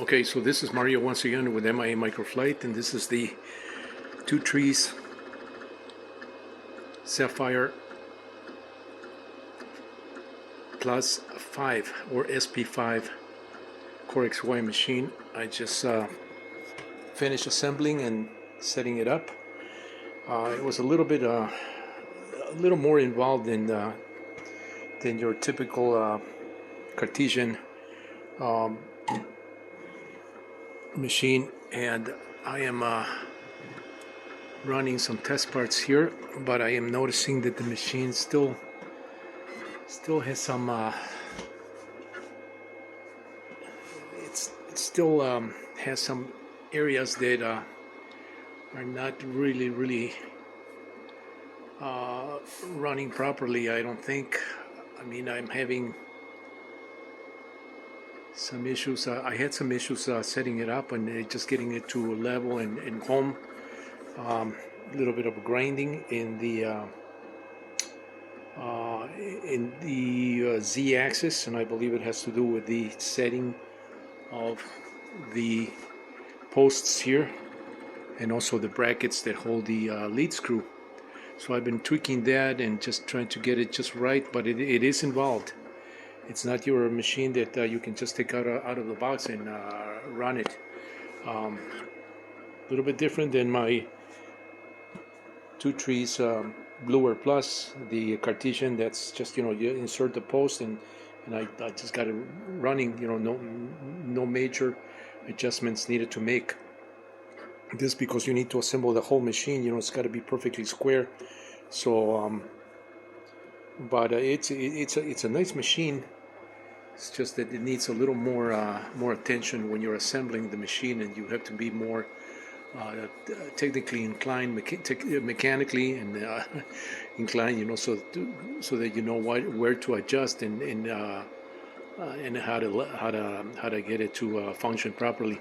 Okay, so this is Mario once again with MIA Microflight, and this is the Two Trees Sapphire Plus 5 or SP5 Core XY machine. I just finished assembling and setting it up. It was a little more involved than your typical Cartesian machine, and I am running some test parts here, but I am noticing that the machine still has some it still has some areas that are not really running properly, I don't think. I mean, I'm having some issues. I had some issues setting it up and just getting it to a level and home. A little bit of grinding in the Z-axis, and I believe it has to do with the setting of the posts here, and also the brackets that hold the lead screw. So I've been tweaking that and just trying to get it just right, but it is involved. It's not your machine that you can just take out of the box and run it. A little bit different than my Two Trees Bluer Plus, the Cartesian. That's just, you insert the post and I just got it running. No major adjustments needed to make. This because you need to assemble the whole machine. It's got to be perfectly square. So, but it's a nice machine. It's just that it needs a little more attention when you're assembling the machine, and you have to be more technically inclined, mechanically and inclined, so that you know where to adjust and how to get it to function properly.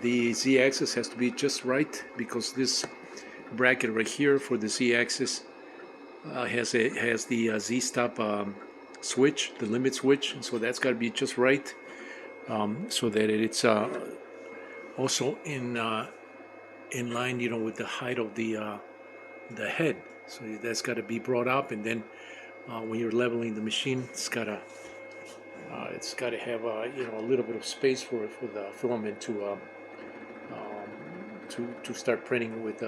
The Z-axis has to be just right, because this bracket right here for the Z-axis has the Z-stop switch, the limit switch, and so that's got to be just right, so that it's also in line, with the height of the head. So that's got to be brought up, and then when you're leveling the machine, it's got to have a little bit of space for the filament to start printing with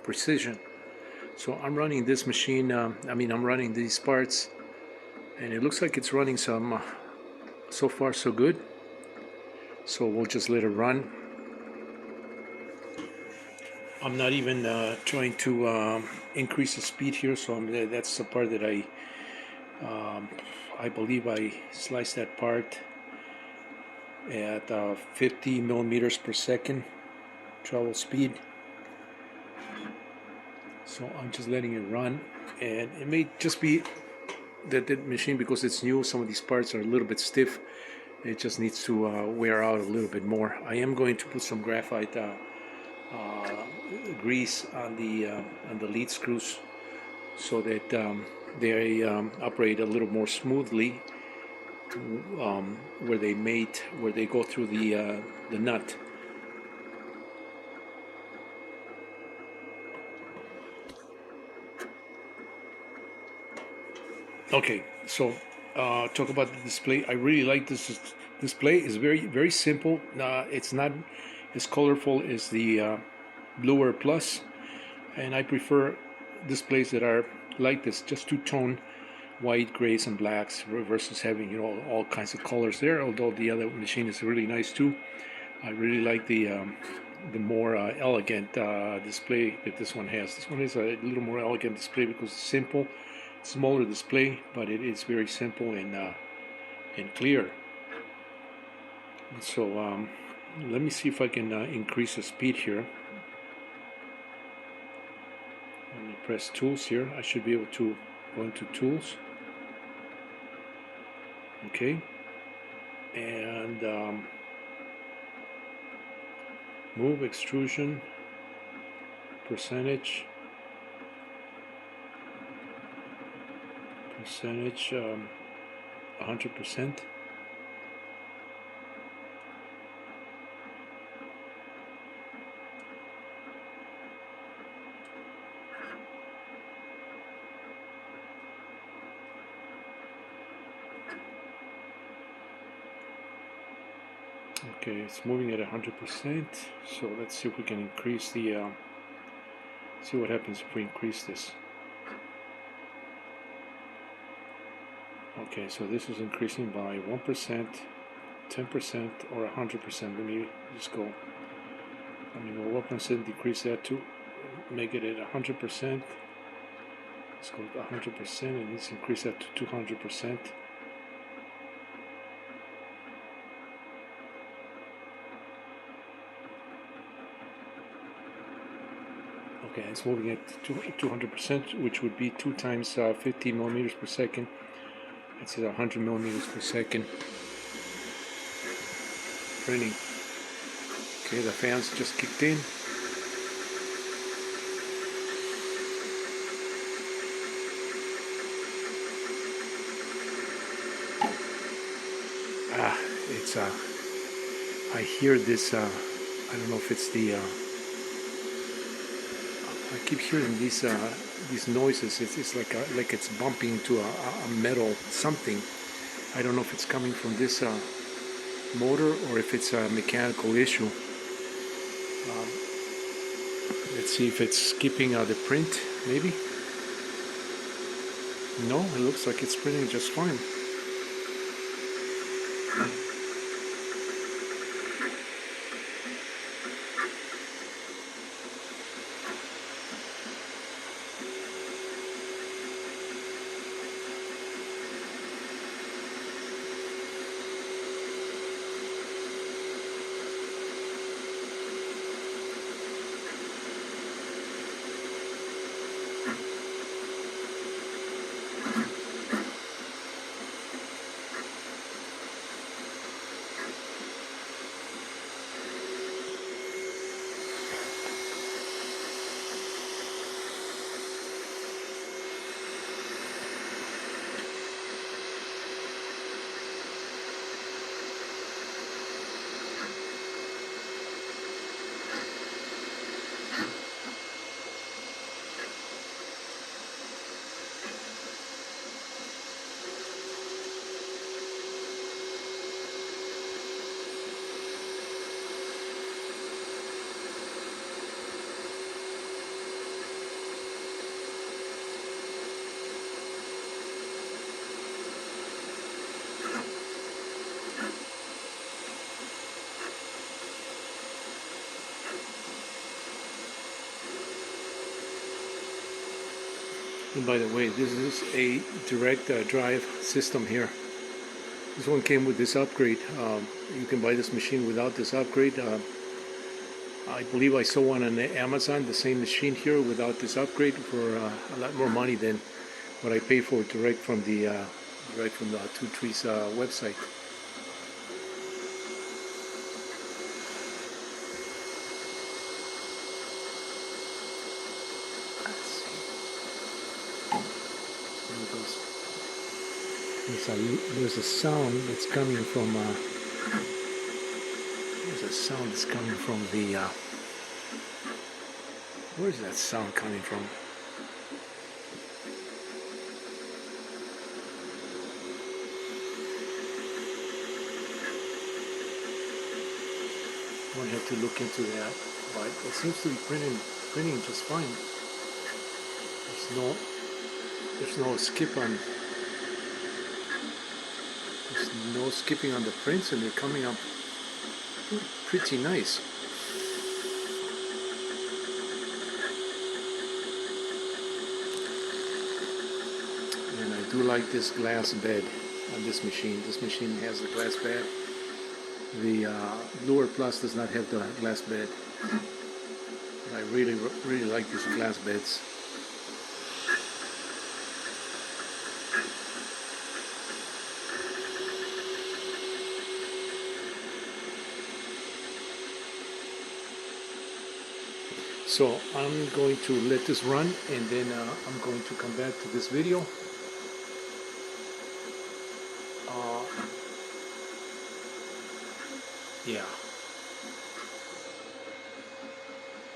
precision. So I'm running this machine. I'm running these parts, and it looks like it's running some. So far, so good. So we'll just let it run. I'm not even trying to increase the speed here, so that's the part that I believe I sliced that part at 50 millimeters per second travel speed. So I'm just letting it run, and it may just be that the machine, because it's new, some of these parts are a little bit stiff. It just needs to wear out a little bit more. I am going to put some graphite grease on the lead screws, so that they operate a little more smoothly where they go through the nut. Okay, so talk about the display. I really like this display. It's very simple. It's not as colorful as the Bluer Plus, and I prefer displays that are like this, just two-tone white, grays, and blacks, versus having all kinds of colors there. Although the other machine is really nice too. I really like the more elegant display that this one has. This one is a little more elegant display because it's simple, smaller display, but it is very simple and clear. So let me see if I can increase the speed here. Let me press tools here. I should be able to go into tools. Okay, and move extrusion percentage 100%. Okay, it's moving at 100%. So let's see if we can increase the. See what happens if we increase this. Okay, so this is increasing by 1%, 10%, or 100%. Let me just go. Let me go 1%, decrease that to make it at 100%. Let's go to 100%, and let's increase that to 200%. Okay, it's moving at 200%, which would be 2 times 50 millimeters per second. That's 100 millimeters per second. Printing. Okay, the fans just kicked in. It's I hear this. I don't know if it's the. I keep hearing these noises. It's like it's bumping into a metal something. I don't know if it's coming from this motor or if it's a mechanical issue. Let's see if it's skipping the print. Maybe. No, it looks like it's printing just fine. And by the way, this is a direct drive system here. This one came with this upgrade. You can buy this machine without this upgrade. I believe I saw one on Amazon, the same machine here without this upgrade for a lot more money than what I pay for direct from the Two Trees website. There's a sound that's coming from. There's a sound that's coming from the. Where's that sound coming from? I have to look into that, but it seems to be printing just fine. There's no skip on. There's no skipping on the prints, and they're coming up pretty nice. And I do like this glass bed on this machine. This machine has a glass bed. The Lure Plus does not have the glass bed. I really like these glass beds. So I'm going to let this run, and then I'm going to come back to this video. Yeah.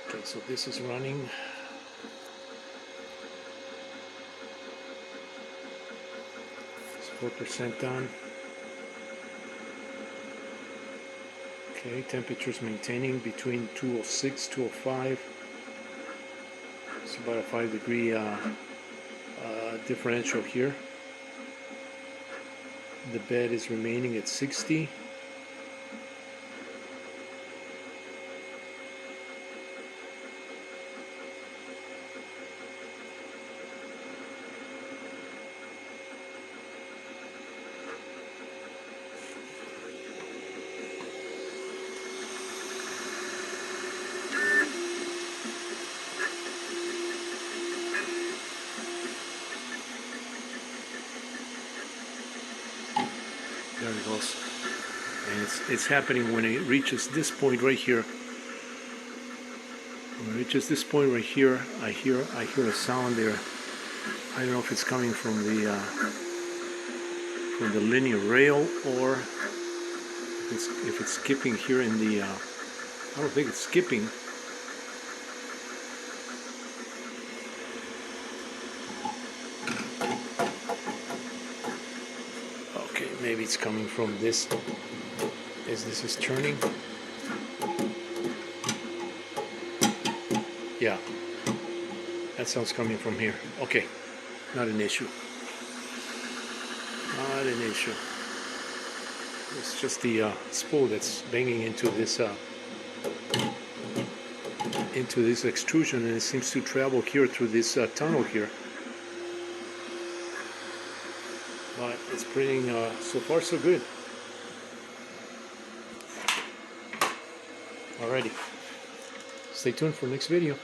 Okay, so this is running. It's 4% done. Okay, temperature's maintaining between 206, 205. It's about a 5-degree differential here. The bed is remaining at 60. There it goes. And it's happening when it reaches this point right here. When it reaches this point right here, I hear a sound there. I don't know if it's coming from the linear rail, or if it's skipping here in the. I don't think it's skipping. Okay, maybe it's coming from this as this is turning. Yeah, that sound's coming from here. Okay, not an issue. Not an issue. It's just the spool that's banging into this extrusion, and it seems to travel here through this tunnel here. But it's printing so far so good. Alrighty. Stay tuned for next video.